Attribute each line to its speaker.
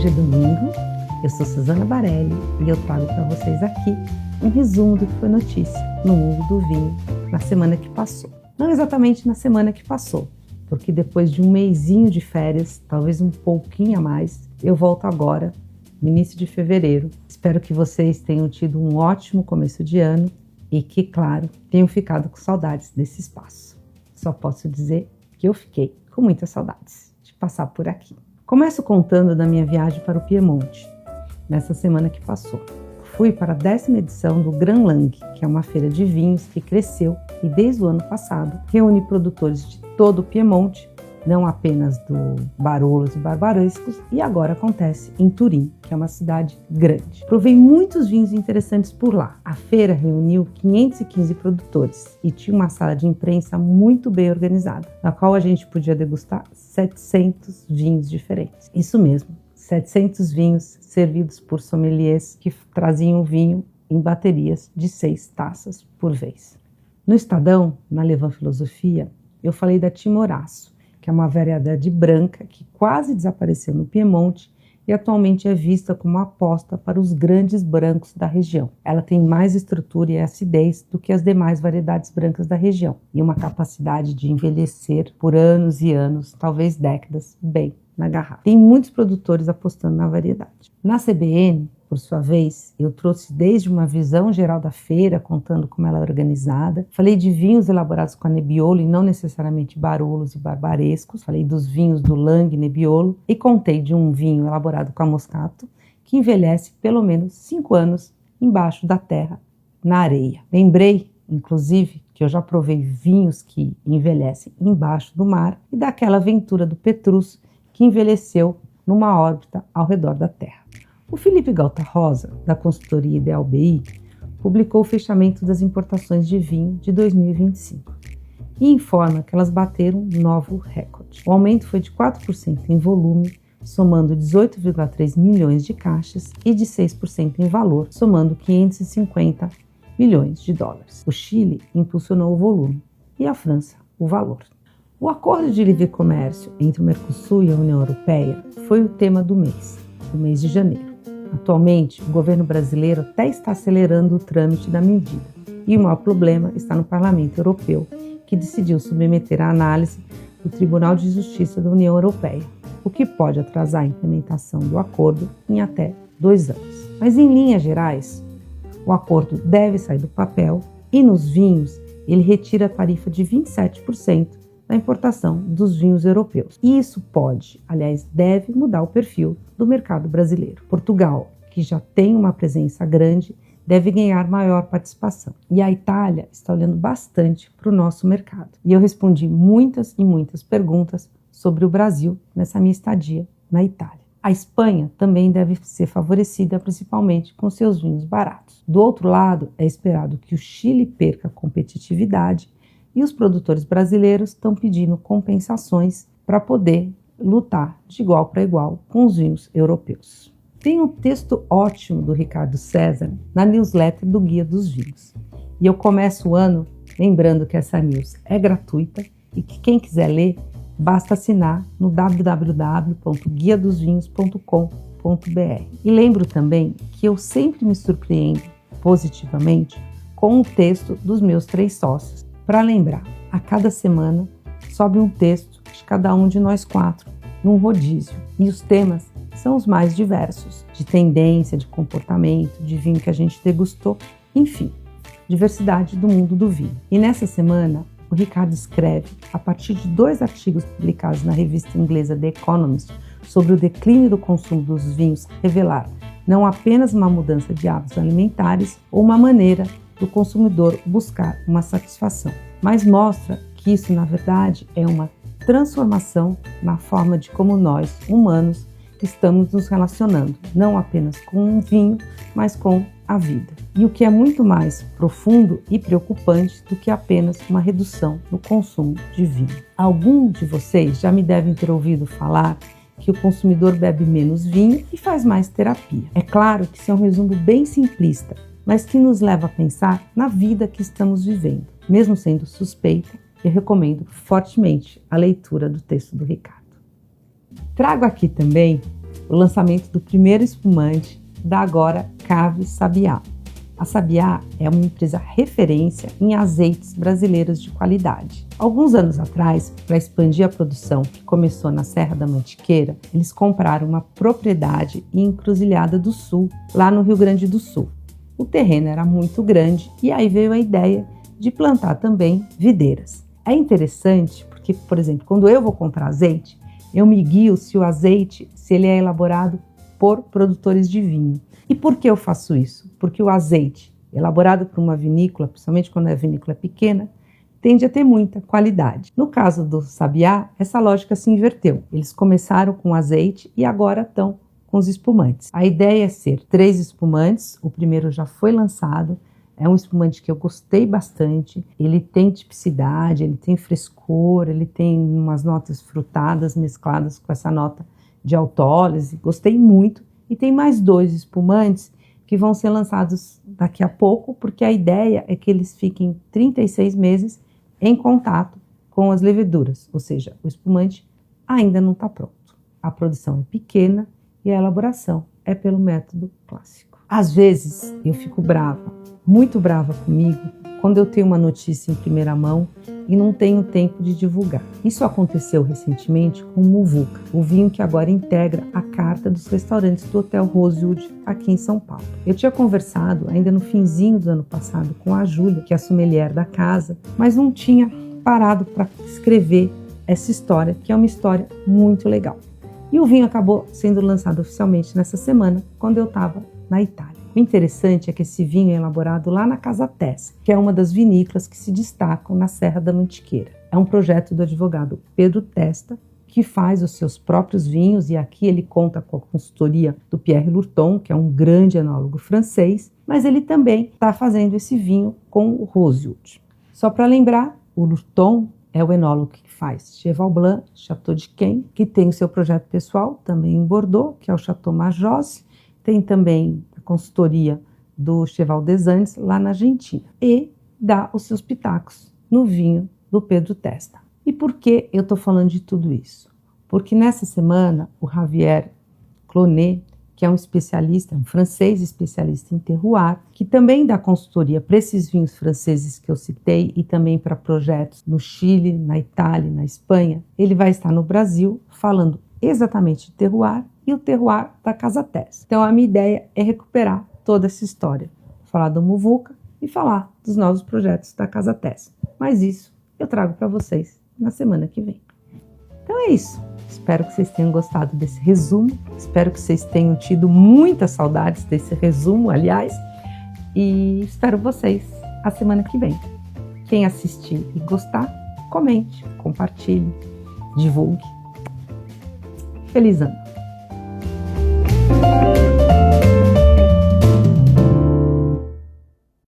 Speaker 1: Hoje é domingo, eu sou Suzana Barelli e eu trago para vocês aqui um resumo do que foi notícia no mundo do vinho na semana que passou. Não exatamente na semana que passou, porque depois de um mesinho de férias, talvez um pouquinho a mais, eu volto agora, no início de fevereiro. Espero que vocês tenham tido um ótimo começo de ano e que, claro, tenham ficado com saudades desse espaço. Só posso dizer que eu fiquei com muitas saudades de passar por aqui. Começo contando da minha viagem para o Piemonte, nessa semana que passou. Fui para a 10ª edição do Gran Lang, que é uma feira de vinhos que cresceu e desde o ano passado reúne produtores de todo o Piemonte, não apenas do Barolos e Barbarescos, e agora acontece em Turim, que é uma cidade grande. Provei muitos vinhos interessantes por lá. A feira reuniu 515 produtores e tinha uma sala de imprensa muito bem organizada, na qual a gente podia degustar 700 vinhos diferentes. Isso mesmo, 700 vinhos servidos por sommeliers que traziam o vinho em baterias de 6 taças por vez. No Estadão, na Levan Filosofia, eu falei da Timoraço, que é uma variedade branca que quase desapareceu no Piemonte e atualmente é vista como uma aposta para os grandes brancos da região. Ela tem mais estrutura e acidez do que as demais variedades brancas da região e uma capacidade de envelhecer por anos e anos, talvez décadas, bem na garrafa. Tem muitos produtores apostando na variedade. Na CBN, por sua vez, eu trouxe desde uma visão geral da feira, contando como ela é organizada. Falei de vinhos elaborados com a Nebbiolo e não necessariamente Barolos e Barbarescos. Falei dos vinhos do Lang Nebbiolo e contei de um vinho elaborado com a Moscato, que envelhece pelo menos 5 anos embaixo da terra, na areia. Lembrei, inclusive, que eu já provei vinhos que envelhecem embaixo do mar e daquela aventura do Petrus, que envelheceu numa órbita ao redor da Terra. O Felipe Galta Rosa, da consultoria Ideal BI, publicou o fechamento das importações de vinho de 2025 e informa que elas bateram um novo recorde. O aumento foi de 4% em volume, somando 18,3 milhões de caixas, e de 6% em valor, somando 550 milhões de dólares. O Chile impulsionou o volume e a França o valor. O acordo de livre comércio entre o Mercosul e a União Europeia foi o tema do mês de janeiro. Atualmente, o governo brasileiro até está acelerando o trâmite da medida, e o maior problema está no Parlamento Europeu, que decidiu submeter à análise do Tribunal de Justiça da União Europeia, o que pode atrasar a implementação do acordo em até 2 anos. Mas, em linhas gerais, o acordo deve sair do papel e, nos vinhos, ele retira a tarifa de 27% da importação dos vinhos europeus. E isso pode, aliás, deve mudar o perfil do mercado brasileiro. Portugal, que já tem uma presença grande, deve ganhar maior participação. E a Itália está olhando bastante para o nosso mercado. E eu respondi muitas e muitas perguntas sobre o Brasil nessa minha estadia na Itália. A Espanha também deve ser favorecida, principalmente com seus vinhos baratos. Do outro lado, é esperado que o Chile perca competitividade e os produtores brasileiros estão pedindo compensações para poder lutar de igual para igual com os vinhos europeus. Tem um texto ótimo do Ricardo César na newsletter do Guia dos Vinhos. E eu começo o ano lembrando que essa news é gratuita e que quem quiser ler, basta assinar no www.guiadosvinhos.com.br. E lembro também que eu sempre me surpreendo positivamente com o texto dos meus 3 sócios. Para lembrar, a cada semana sobe um texto de cada um de nós 4, num rodízio. E os temas são os mais diversos, de tendência, de comportamento, de vinho que a gente degustou, enfim, diversidade do mundo do vinho. E nessa semana, o Ricardo escreve, a partir de 2 artigos publicados na revista inglesa The Economist, sobre o declínio do consumo dos vinhos, revelar não apenas uma mudança de hábitos alimentares ou uma maneira do consumidor buscar uma satisfação, mas mostra que isso, na verdade, é uma transformação na forma de como nós, humanos, estamos nos relacionando, não apenas com o vinho, mas com a vida. E o que é muito mais profundo e preocupante do que apenas uma redução no consumo de vinho. Alguns de vocês já me devem ter ouvido falar que o consumidor bebe menos vinho e faz mais terapia. É claro que isso é um resumo bem simplista, mas que nos leva a pensar na vida que estamos vivendo. Mesmo sendo suspeita, eu recomendo fortemente a leitura do texto do Ricardo. Trago aqui também o lançamento do primeiro espumante da agora Cave Sabiá. A Sabiá é uma empresa referência em azeites brasileiros de qualidade. Alguns anos atrás, para expandir a produção que começou na Serra da Mantiqueira, eles compraram uma propriedade em Encruzilhada do Sul, lá no Rio Grande do Sul. O terreno era muito grande e aí veio a ideia de plantar também videiras. É interessante porque, por exemplo, quando eu vou comprar azeite, eu me guio se o azeite, se ele é elaborado por produtores de vinho. E por que eu faço isso? Porque o azeite elaborado por uma vinícola, principalmente quando a vinícola é pequena, tende a ter muita qualidade. No caso do Sabiá, essa lógica se inverteu. Eles começaram com azeite e agora estão com os espumantes. A ideia é ser 3 espumantes, o primeiro já foi lançado, é um espumante que eu gostei bastante, ele tem tipicidade, ele tem frescor, ele tem umas notas frutadas mescladas com essa nota de autólise, gostei muito. E tem mais 2 espumantes que vão ser lançados daqui a pouco, porque a ideia é que eles fiquem 36 meses em contato com as leveduras, ou seja, o espumante ainda não está pronto. A produção é pequena e a elaboração é pelo método clássico. Às vezes eu fico brava, muito brava comigo, quando eu tenho uma notícia em primeira mão e não tenho tempo de divulgar. Isso aconteceu recentemente com o Muvuca, o vinho que agora integra a carta dos restaurantes do Hotel Rosewood aqui em São Paulo. Eu tinha conversado ainda no finzinho do ano passado com a Júlia, que é a sommelier da casa, mas não tinha parado para escrever essa história, que é uma história muito legal. E o vinho acabou sendo lançado oficialmente nessa semana, quando eu estava na Itália. O interessante é que esse vinho é elaborado lá na Casa Tessa, que é uma das vinícolas que se destacam na Serra da Mantiqueira. É um projeto do advogado Pedro Testa, que faz os seus próprios vinhos, e aqui ele conta com a consultoria do Pierre Lurton, que é um grande enólogo francês, mas ele também está fazendo esse vinho com o Rosewood. Só para lembrar, o Lurton é o enólogo que faz Cheval Blanc, Chateau de Quem, que tem o seu projeto pessoal também em Bordeaux, que é o Chateau Majose, tem também consultoria do Cheval des Andes lá na Argentina e dá os seus pitacos no vinho do Pedro Testa. E por que eu estou falando de tudo isso? Porque nessa semana o Javier Clonet, que é um especialista, um francês especialista em terroir, que também dá consultoria para esses vinhos franceses que eu citei e também para projetos no Chile, na Itália, na Espanha, ele vai estar no Brasil falando exatamente de terroir e o terroir da Casa Tessa. Então a minha ideia é recuperar toda essa história, falar do Muvuca e falar dos novos projetos da Casa Tessa. Mas isso eu trago para vocês na semana que vem. Então é isso. Espero que vocês tenham gostado desse resumo. Espero que vocês tenham tido muitas saudades desse resumo, aliás. E espero vocês a semana que vem. Quem assistir e gostar, comente, compartilhe, divulgue. Feliz ano!